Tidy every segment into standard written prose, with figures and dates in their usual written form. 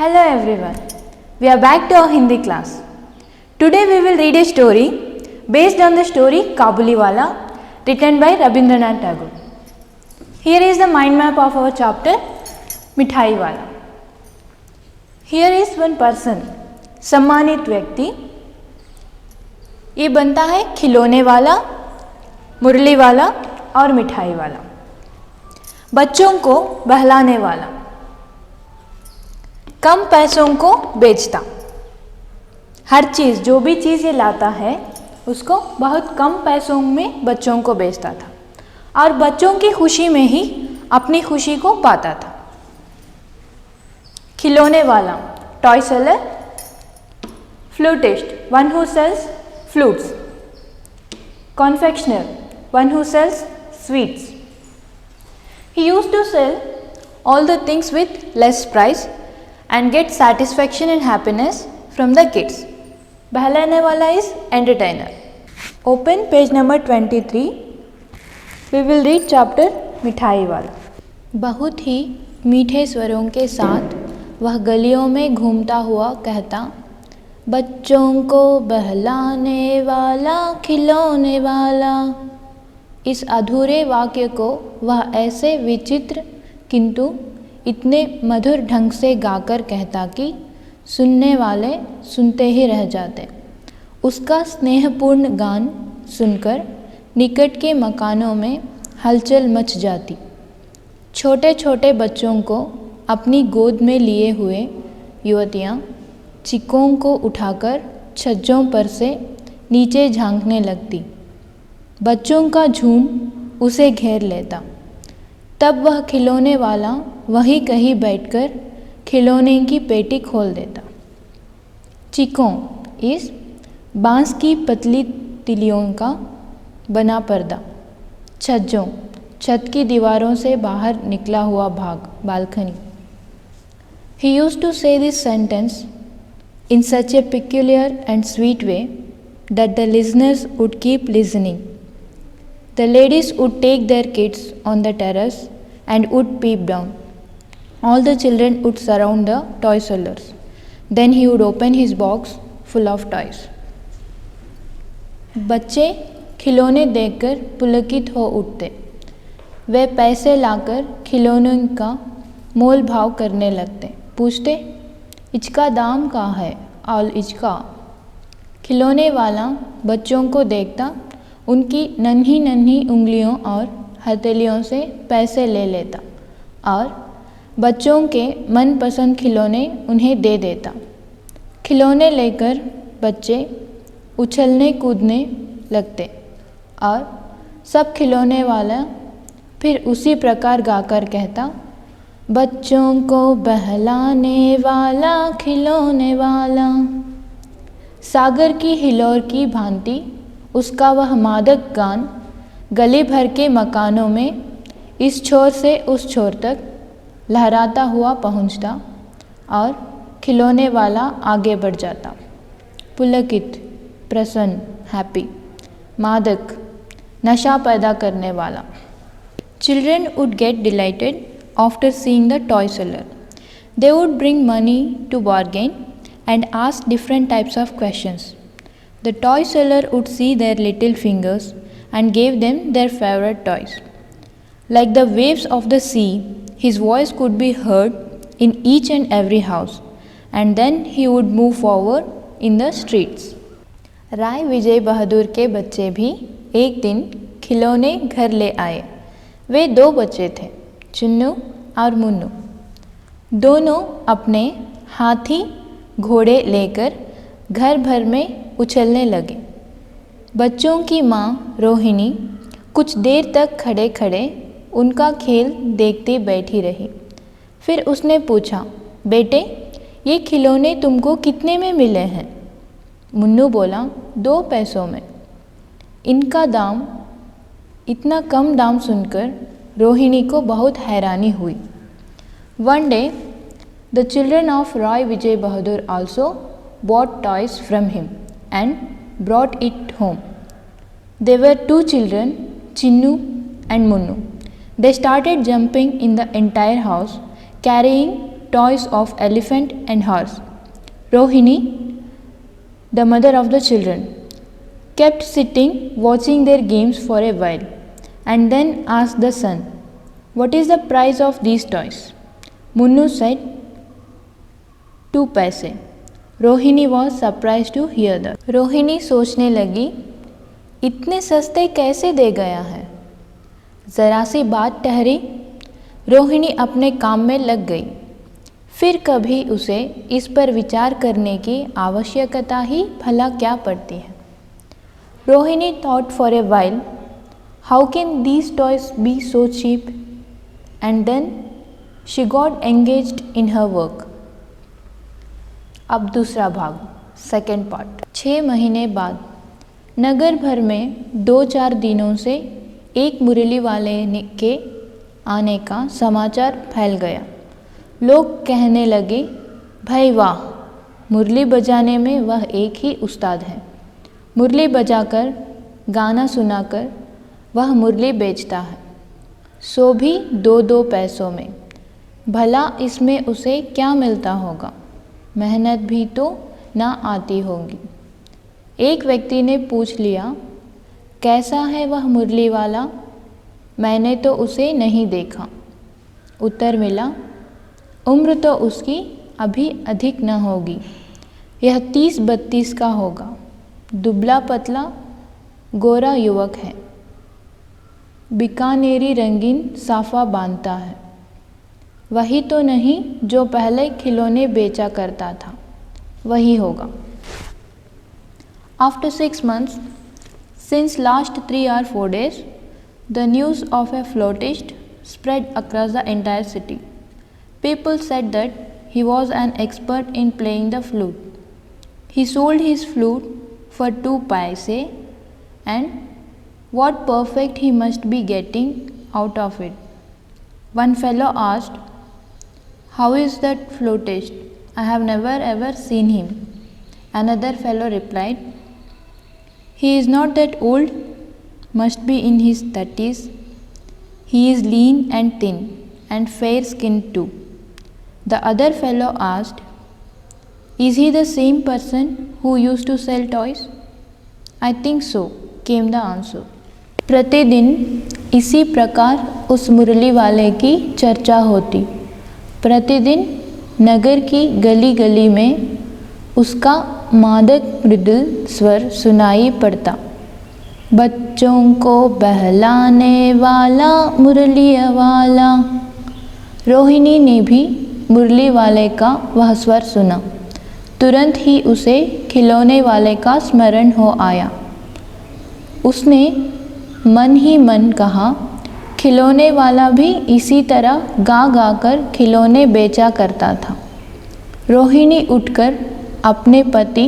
Hello everyone, we are back to our Hindi class. Today we will read a story based on the story Kabuliwala written by Rabindranath Tagore. Here is the mind map of our chapter Mithai Wala. Here is one person, सम्मानित व्यक्ति. ये बनता है खिलौने वाला, मुरली वाला और मिठाई वाला. बच्चों को बहलाने वाला, कम पैसों को बेचता. हर चीज़, जो भी चीज़ ये लाता है उसको बहुत कम पैसों में बच्चों को बेचता था और बच्चों की खुशी में ही अपनी खुशी को पाता था. खिलौने वाला, toy seller. Flutist, one who sells flutes. Confectioner, one who sells sweets. He used to sell all the things with less price and get satisfaction and happiness from the kids. बहलाने वाला is entertainer. Open page number 23. We will read chapter मिठाई वाला. बहुत ही मीठे स्वरों के साथ वह गलियों में घूमता हुआ कहता, बच्चों को बहलाने वाला, खिलौने वाला. इस अधूरे वाक्य को वह ऐसे विचित्र किंतु इतने मधुर ढंग से गाकर कहता कि सुनने वाले सुनते ही रह जाते. उसका स्नेहपूर्ण गान सुनकर निकट के मकानों में हलचल मच जाती. छोटे छोटे बच्चों को अपनी गोद में लिए हुए युवतियाँ चिक्कों को उठाकर छज्जों पर से नीचे झांकने लगती. बच्चों का झुंड उसे घेर लेता. तब वह खिलौने वाला वहीं कहीं बैठकर खिलौने की पेटी खोल देता. चिक्कों इस बांस की पतली तिलियों का बना पर्दा. छज्जों, छत की दीवारों से बाहर निकला हुआ भाग, balcony. He used to say this sentence in such a peculiar and sweet way that the listeners would keep listening. The ladies would take their kids on the terrace and would peep down. All the children would surround the toy sellers. Then he would open his box full of toys. बच्चे खिलौने देखकर पुलकित हो उठते. वे पैसे लाकर खिलौनों का मोल भाव करने लगते. पूछते, इसका दाम क्या है? और इसका. खिलौने वाला बच्चों को देखता, उनकी नन्ही नन्ही उंगलियों और हथेलियों से पैसे ले लेता और बच्चों के मनपसंद खिलौने उन्हें दे देता. खिलौने लेकर बच्चे उछलने कूदने लगते और सब खिलौने वाला फिर उसी प्रकार गाकर कहता, बच्चों को बहलाने वाला, खिलौने वाला. सागर की हिलोर की भांति उसका वह मादक गान गली भर के मकानों में इस छोर से उस छोर तक लहराता हुआ पहुंचता और खिलौने वाला आगे बढ़ जाता. पुलकित, प्रसन्न, हैप्पी. मादक, नशा पैदा करने वाला. Children would get delighted after seeing the toy seller. They would bring money to bargain and ask different types of questions. The toy seller would see their little fingers and gave them their favorite toys. Like the waves of the sea, his voice could be heard in each and every house, and then he would move forward in the streets. राय विजय बहादुर के बच्चे भी एक दिन खिलौने घर ले आए. वे दो बच्चे थे, चुन्नू और मुन्नू. दोनों अपने हाथी घोड़े लेकर घर भर में उछलने लगे. बच्चों की माँ रोहिणी कुछ देर तक खड़े खड़े उनका खेल देखती बैठी रही. फिर उसने पूछा, बेटे ये खिलौने तुमको कितने में मिले हैं? मुन्नू बोला, 2 पैसों में. इनका दाम, इतना कम दाम सुनकर रोहिणी को बहुत हैरानी हुई. One day, the children of Rai Vijay Bahadur also bought toys from him and brought it home. There were 2 children, Chinnu and Munnu. They started jumping in the entire house, carrying toys of elephant and horse. Rohini, the mother of the children, kept sitting watching their games for a while and then asked the son, "What is the price of these toys?" Munnu said, 2 पैसे. Rohini was surprised to hear that. Rohini सोचने लगी, इतने सस्ते कैसे दे गया है? ज़रा सी बात ठहरी, रोहिणी अपने काम में लग गई. फिर कभी उसे इस पर विचार करने की आवश्यकता ही भला क्या पड़ती है. Rohini thought for a while, how can these toys be so cheap? And then she got engaged in her work. अब दूसरा भाग, सेकेंड पार्ट. 6 महीने बाद नगर भर में 2-4 दिनों से एक मुरली वाले के आने का समाचार फैल गया. लोग कहने लगे, भाई वाह, मुरली बजाने में वह एक ही उस्ताद है. मुरली बजाकर, गाना सुनाकर वह मुरली बेचता है, सो भी 2-2 पैसों में. भला इसमें उसे क्या मिलता होगा? मेहनत भी तो ना आती होगी. एक व्यक्ति ने पूछ लिया, कैसा है वह मुरली वाला? मैंने तो उसे नहीं देखा. उत्तर मिला, उम्र तो उसकी अभी अधिक न होगी, यह 30-32 का होगा. दुबला पतला गोरा युवक है, बीकानेरी रंगीन साफा बांधता है. वही तो नहीं जो पहले खिलौने बेचा करता था, वही होगा. After 6 months, since last 3 or 4 days, the news of a flautist spread across the entire city. People said that he was an expert in playing the flute. He sold his flute for 2 paise, and what perfect he must be getting out of it. One fellow asked, "How is that flautist? I have never ever seen him." Another fellow replied, "He is not that old, must be in his 30s. He is lean and thin and fair skinned too." The other fellow asked, "Is he the same person who used to sell toys?" "I think so," came the answer. प्रतिदिन इसी प्रकार उस मुरली वाले की चर्चा होती. प्रतिदिन नगर की गली गली में उसका मादक मृदुल स्वर सुनाई पड़ता. बच्चों को बहलाने वाला मुरली वाला. रोहिणी ने भी मुरली वाले का वह स्वर सुना. तुरंत ही उसे खिलौने वाले का स्मरण हो आया. उसने मन ही मन कहा, खिलौने वाला भी इसी तरह गा गा कर खिलौने बेचा करता था. रोहिणी उठकर अपने पति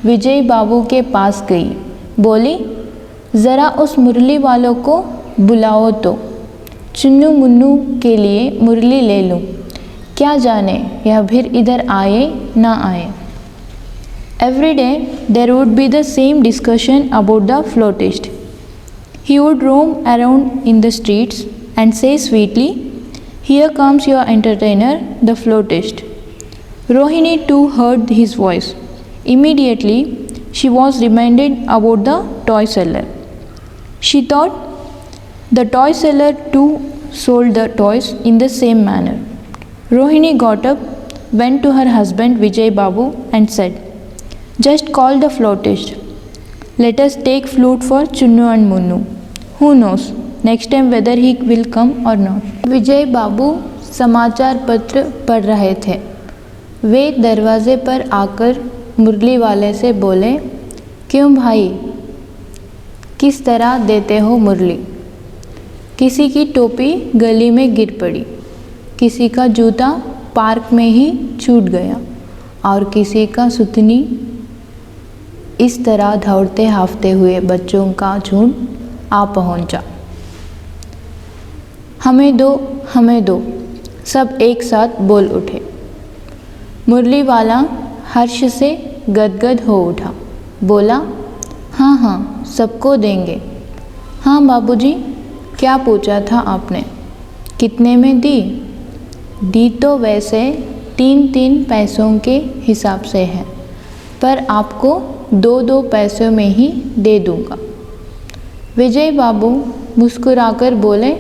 विजय बाबू के पास गई. बोली, ज़रा उस मुरली वालों को बुलाओ तो चुन्नू मुन्नू के लिए मुरली ले लूँ. क्या जाने यह फिर इधर आए ना आए. Every day there would be the same discussion about the flautist. He would roam around in the streets and say sweetly, "Here comes your entertainer, the flautist." Rohini too heard his voice. Immediately she was reminded about the toy seller. She thought the toy seller too sold the toys in the same manner. Rohini got up, went to her husband Vijay Babu and said, "Just call the flautist. Let us take flute for Chunnu and Munnu. Who knows next time whether he will come or not." विजय बाबू समाचार पत्र पढ़ रहे थे. वे दरवाजे पर आकर मुरली वाले से बोले, "क्यों भाई, किस तरह देते हो मुरली?" किसी की टोपी गली में गिर पड़ी, किसी का जूता पार्क में ही छूट गया और किसी का सुतनी. इस तरह दौड़ते हाफते हुए बच्चों का झुंड आ पहुंचा. "हमें दो, हमें दो," सब एक साथ बोल उठे. मुरली वाला हर्ष से गदगद हो उठा. बोला, "हाँ हाँ, सबको देंगे." "हाँ बाबूजी, क्या पूछा था आपने? कितने में दी?" "दी तो वैसे 3-3 पैसों के हिसाब से है, पर आपको 2-2 पैसों में ही दे दूँगा। विजय बाबू मुस्कुराकर बोले,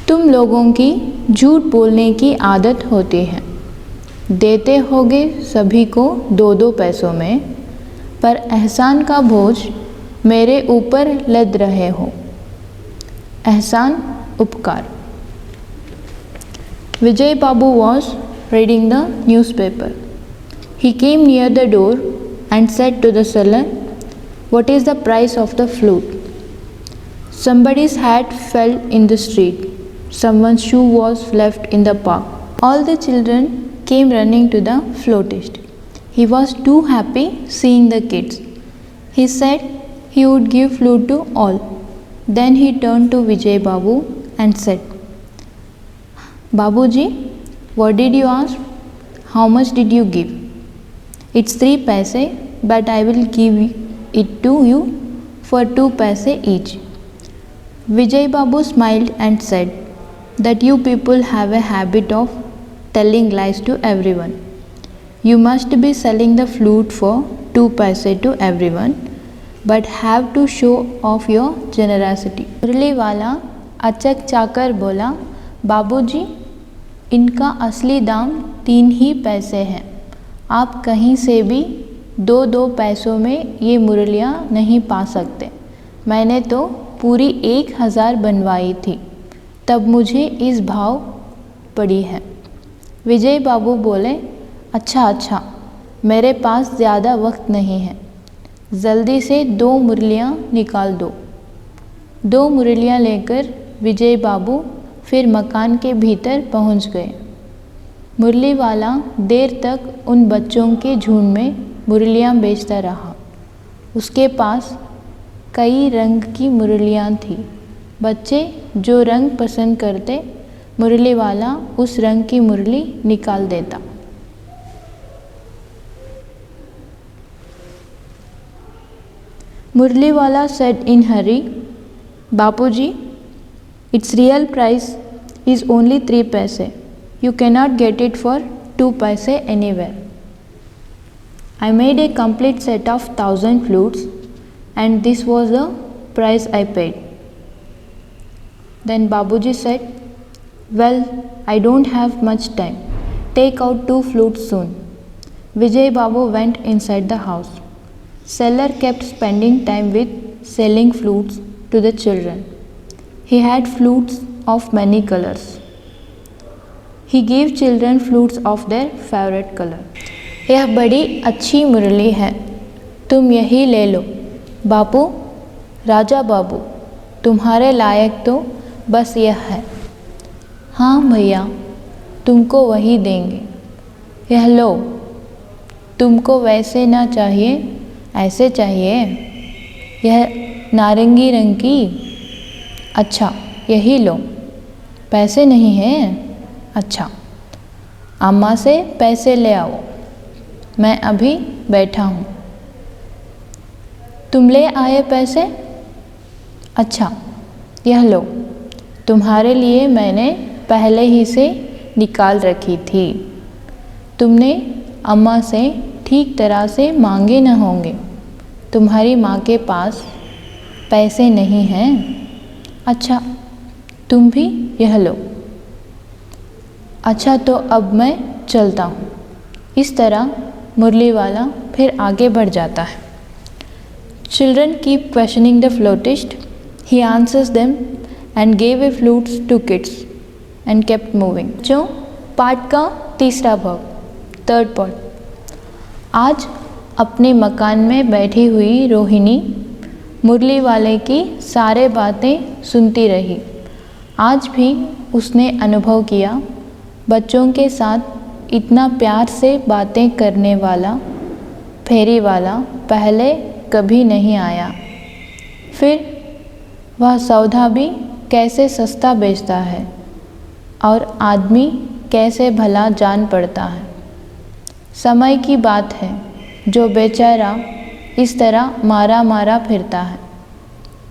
तुम लोगों की झूठ बोलने की आदत होती है। देते होगे सभी को 2-2 पैसों में, पर एहसान का बोझ मेरे ऊपर लद रहे हो। एहसान, उपकार। Vijay Babu was reading the newspaper. He came near the door and said to the seller, "What is the price of the flute?" Somebody's hat fell in the street. Someone's shoe was left in the park. All the children came running to the flautist. He was too happy seeing the kids. He said he would give flute to all. Then he turned to Vijay Babu and said, Babuji, what did you ask? How much did you give? It's 3 paise, but I will give it to you for 2 paise each. Vijay Babu smiled and said that you people have a habit of telling lies to everyone. You must be selling the flute for 2 paise to everyone, but have to show off your generosity. मुरली वाला अचक चाकर बोला, बाबूजी, इनका असली दाम 3 ही पैसे हैं। आप कहीं से भी 2-2 पैसों में ये मुरलियाँ नहीं पा सकते। मैंने तो पूरी 1000 बनवाई थी, तब मुझे इस भाव पड़ी है। विजय बाबू बोले, अच्छा, मेरे पास ज़्यादा वक्त नहीं है, जल्दी से 2 मुरलियाँ निकाल दो। 2 मुरलियाँ लेकर विजय बाबू फिर मकान के भीतर पहुंच गए। मुरली वाला देर तक उन बच्चों के झुंड में मुरलियाँ बेचता रहा। उसके पास कई रंग की मुरलियाँ थीं। बच्चे जो रंग पसंद करते, मुरली वाला उस रंग की मुरली निकाल देता। मुरली वाला said in hurry, Bapuji, its real price is only 3 paise. You cannot get it for 2 paise anywhere. I made a complete set of 1000 flutes, and this was the price I paid. Then Babuji said, well, I don't have much time. Take out 2 flutes soon. Vijay Babu went inside the house. Seller kept spending time with selling flutes to the children. He had flutes of many colors. He gave children flutes of their favorite color. यह बड़ी अच्छी मुरली है, तुम यही ले लो। बापू, राजा बाबू, तुम्हारे लायक तो बस यह है। हाँ भैया, तुमको वही देंगे। यह लो, तुमको वैसे ना चाहिए, ऐसे चाहिए। यह नारंगी रंग की। अच्छा, यही लो। पैसे नहीं हैं? अच्छा, अम्मा से पैसे ले आओ, मैं अभी बैठा हूँ। तुम ले आए पैसे? अच्छा, यह लो, तुम्हारे लिए मैंने पहले ही से निकाल रखी थी। तुमने अम्मा से ठीक तरह से मांगे न होंगे। तुम्हारी माँ के पास पैसे नहीं हैं? अच्छा, तुम भी यह लो। अच्छा, तो अब मैं चलता हूँ। इस तरह मुरली वाला फिर आगे बढ़ जाता है। Children keep questioning the flautist. He answers them and gave a flutes to kids and kept moving. जो पाठ का तीसरा भाग, 3rd part। आज अपने मकान में बैठी हुई रोहिणी मुरली वाले की सारे बातें सुनती रही। आज भी उसने अनुभव किया, बच्चों के साथ इतना प्यार से बातें करने वाला फेरी वाला पहले कभी नहीं आया। फिर वह सौदा भी कैसे सस्ता बेचता है और आदमी कैसे भला जान पड़ता है। समय की बात है, जो बेचारा इस तरह मारा मारा फिरता है।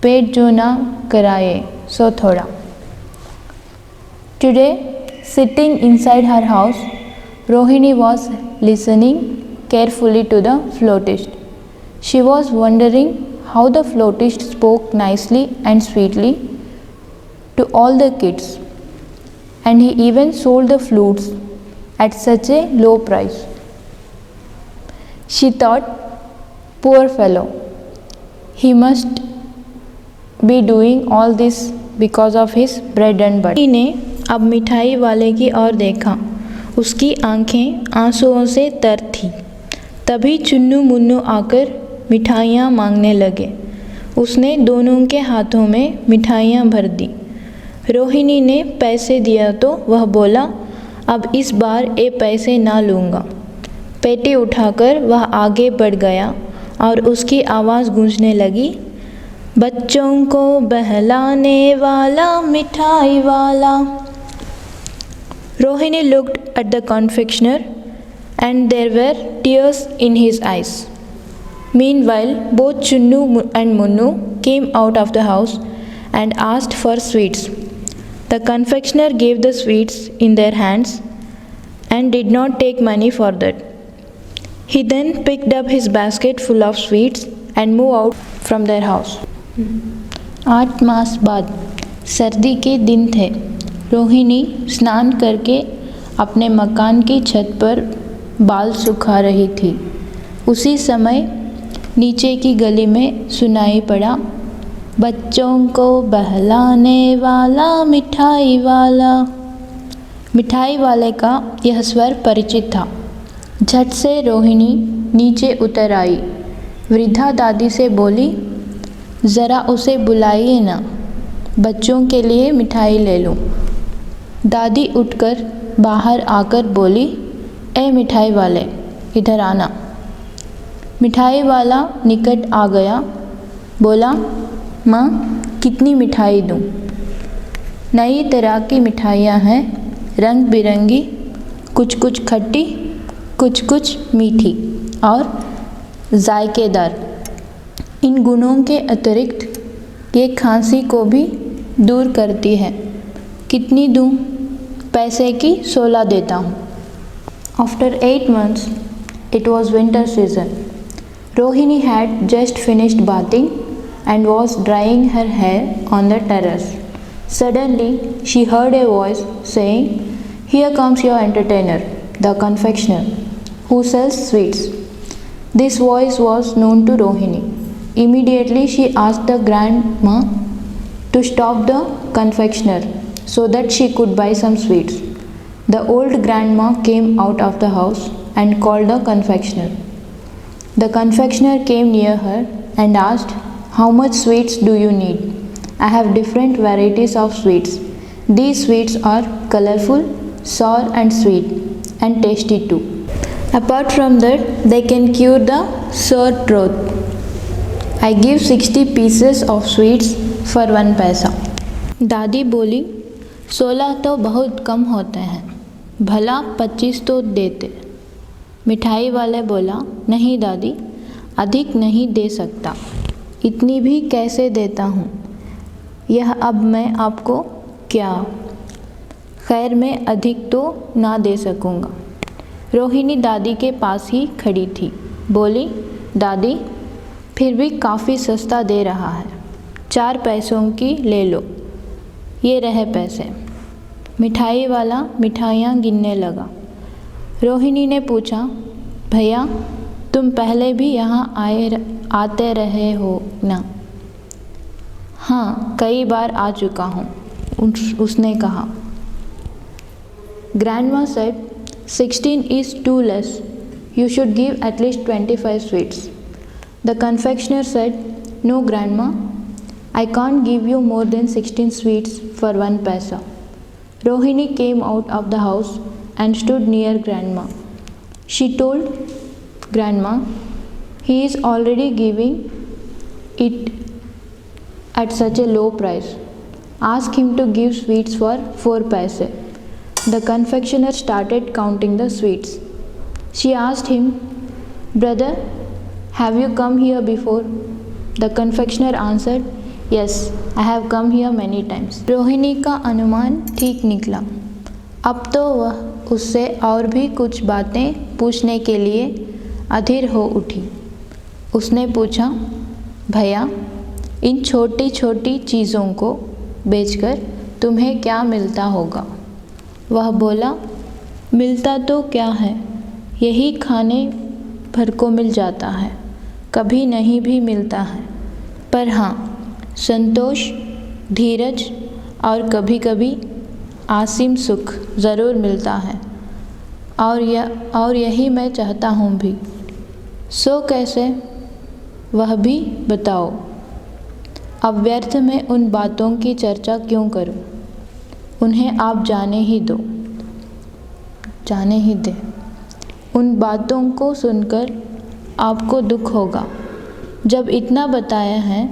पेट जो ना कराए सो थोड़ा। Today, sitting inside her house, Rohini was listening carefully to the flautist. She was wondering how the flautist spoke nicely and sweetly to all the kids, and he even sold the flutes at such a low price. She thought, poor fellow, he must be doing all this because of his bread and butter. ने अब मिठाई वाले की ओर देखा। उसकी आंखें आंसुओं से तर थी। तभी चुन्नू मुन्नू आकर मिठाइयाँ मांगने लगे। उसने दोनों के हाथों में मिठाइयाँ भर दी। रोहिणी ने पैसे दिया तो वह बोला, अब इस बार ये पैसे ना लूँगा। पेटी उठाकर वह आगे बढ़ गया और उसकी आवाज़ गूंजने लगी, बच्चों को बहलाने वाला मिठाई वाला। Rohini looked at the confectioner and there were tears in his eyes. Meanwhile, both Chunnu and Munnu came out of the house and asked for sweets. The confectioner gave the sweets in their hands and did not take money for that. He then picked up his basket full of sweets and moved out from their house. 8 मास बाद सर्दी के दिन थे। रोहिणी स्नान करके अपने मकान की छत पर बाल सुखा रही थी। उसी समय नीचे की गली में सुनाई पड़ा, बच्चों को बहलाने वाला मिठाई वाला। मिठाई वाले का यह स्वर परिचित था। झट से रोहिणी नीचे उतर आई। वृद्धा दादी से बोली, ज़रा उसे बुलाइए ना, बच्चों के लिए मिठाई ले लूँ। दादी उठकर बाहर आकर बोली, ए मिठाई वाले, इधर आना। मिठाई वाला निकट आ गया। बोला, माँ कितनी मिठाई दूँ? नई तरह की मिठाइयाँ हैं, रंग बिरंगी, कुछ खट्टी, कुछ मीठी और जायकेदार। इन गुणों के अतिरिक्त ये खांसी को भी दूर करती है। कितनी दूँ? पैसे की 16 देता हूँ। After 8 months, it was winter season. Rohini had just finished bathing and was drying her hair on the terrace. Suddenly, she heard a voice saying, here comes your entertainer, the confectioner, who sells sweets. This voice was known to Rohini. Immediately, she asked the grandma to stop the confectioner so that she could buy some sweets. The old grandma came out of the house and called the confectioner. The confectioner came near her and asked, how much sweets do you need? I have different varieties of sweets. These sweets are colorful, sour and sweet, and tasty too. Apart from that, they can cure the sore throat. I give 60 pieces of sweets for 1 पैसा। दादी बोली, 16 तो बहुत कम होते हैं, भला 25 तो देते। मिठाई वाले बोला, नहीं दादी, अधिक नहीं दे सकता, इतनी भी कैसे देता हूँ, यह अब मैं आपको क्या, खैर मैं अधिक तो ना दे सकूँगा। रोहिणी दादी के पास ही खड़ी थी। बोली, दादी फिर भी काफ़ी सस्ता दे रहा है, 4 पैसों की ले लो, ये रहे पैसे। मिठाई वाला मिठाइयाँ गिनने लगा। रोहिणी ने पूछा, भैया तुम पहले भी यहाँ आते रहे हो ना? हाँ, कई बार आ चुका हूँ, उसने कहा। Grandma said, 16 is too less. You should give at least 25 sweets. The confectioner said, no grandma, I can't give you more than 16 sweets for 1 paisa. Rohini came out of the house and stood near grandma. She told grandma, he is already giving it at such a low price. Ask him to give sweets for 4 paise. The confectioner started counting the sweets. She asked him, brother, have you come here before? The confectioner answered, yes, I have come here many times. Rohini का अनुमान ठीक निकला। अब तो वह उससे और भी कुछ बातें पूछने के लिए अधीर हो उठी। उसने पूछा, भैया, इन छोटी छोटी चीज़ों को बेचकर तुम्हें क्या मिलता होगा? वह बोला, मिलता तो क्या है, यही खाने भर को मिल जाता है, कभी नहीं भी मिलता है, पर हाँ, संतोष, धीरज और कभी कभी असीम सुख ज़रूर मिलता है, और यही मैं चाहता हूँ भी। सो कैसे, वह भी बताओ। अब व्यर्थ में उन बातों की चर्चा क्यों करूं? उन्हें आप जाने ही दे। उन बातों को सुनकर आपको दुख होगा। जब इतना बताया है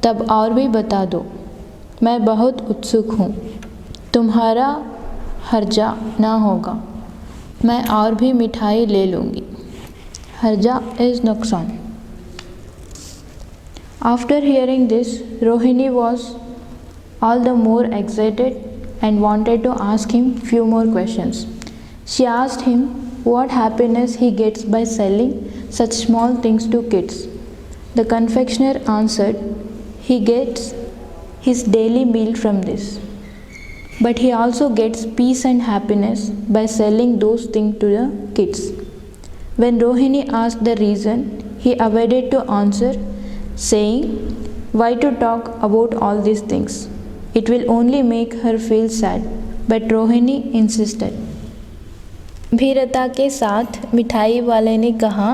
तब और भी बता दो। मैं बहुत उत्सुक हूँ, तुम्हारा हर्जा ना होगा। मैं और भी मिठाई ले लूँगी। हर्जा इज़ नुकसान। After hearing this, Rohini was all the more excited and wanted to ask him few more questions. She asked him what happiness he gets by selling such small things to kids. The confectioner answered he gets his daily meal from this, but he also gets peace and happiness by selling those things to the kids. When Rohini asked the reason, he avoided to answer, saying, why to talk about all these things? It will only make her feel sad. But Rohini insisted. गंभीरता के साथ मिठाई वाले ने कहा,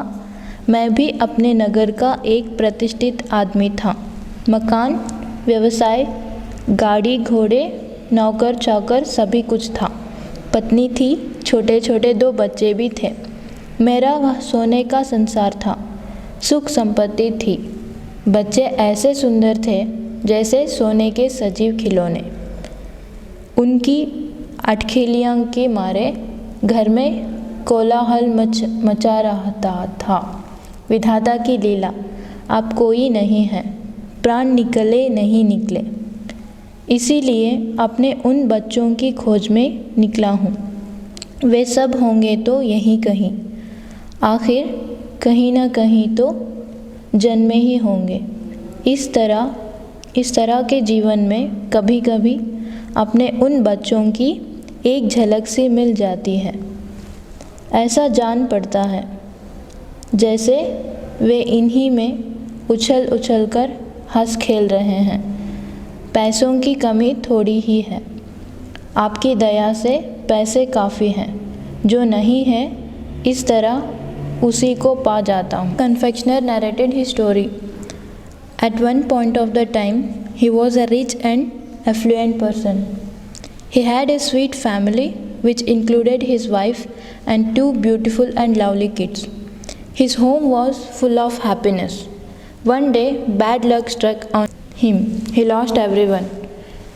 मैं भी अपने नगर का एक प्रतिष्ठित आदमी था। मकान, व्यवसाय, गाड़ी घोड़े, नौकर चाकर सभी कुछ था। पत्नी थी, छोटे छोटे 2 बच्चे भी थे। मेरा वह सोने का संसार था, सुख संपत्ति थी। बच्चे ऐसे सुंदर थे जैसे सोने के सजीव खिलौने। उनकी अटखेलियाँ के मारे घर में कोलाहल मचा रहता था। विधाता की लीला, आप कोई नहीं हैं, प्राण निकले नहीं निकले। इसीलिए अपने उन बच्चों की खोज में निकला हूँ। वे सब होंगे तो यहीं कहीं, आखिर कहीं ना कहीं तो जन्मे ही होंगे। इस तरह के जीवन में कभी कभी अपने उन बच्चों की एक झलक सी मिल जाती है। ऐसा जान पड़ता है जैसे वे इन्हीं में उछल उछल कर हंस खेल रहे हैं। पैसों की कमी थोड़ी ही है, आपकी दया से पैसे काफ़ी हैं। जो नहीं है इस तरह उसी को पा जाता हूँ। Confectioner narrated his story. At one point of the time, he was a rich and affluent person. He had a sweet family which included his wife and 2 beautiful and lovely kids. His home was full of happiness. One day, bad luck struck on him. He lost everyone.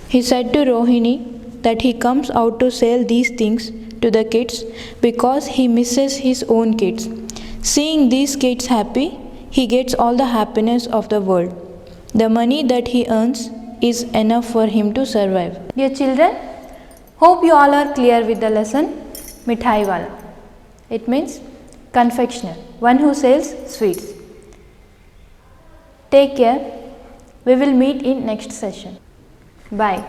He said to Rohini that he comes out to sell these things to the kids because he misses his own kids. Seeing these kids happy, he gets all the happiness of the world. The money that he earns is enough for him to survive. Dear children, hope you all are clear with the lesson Mithai Wala. It means confectioner, one who sells sweets. Take care. We will meet in next session. Bye.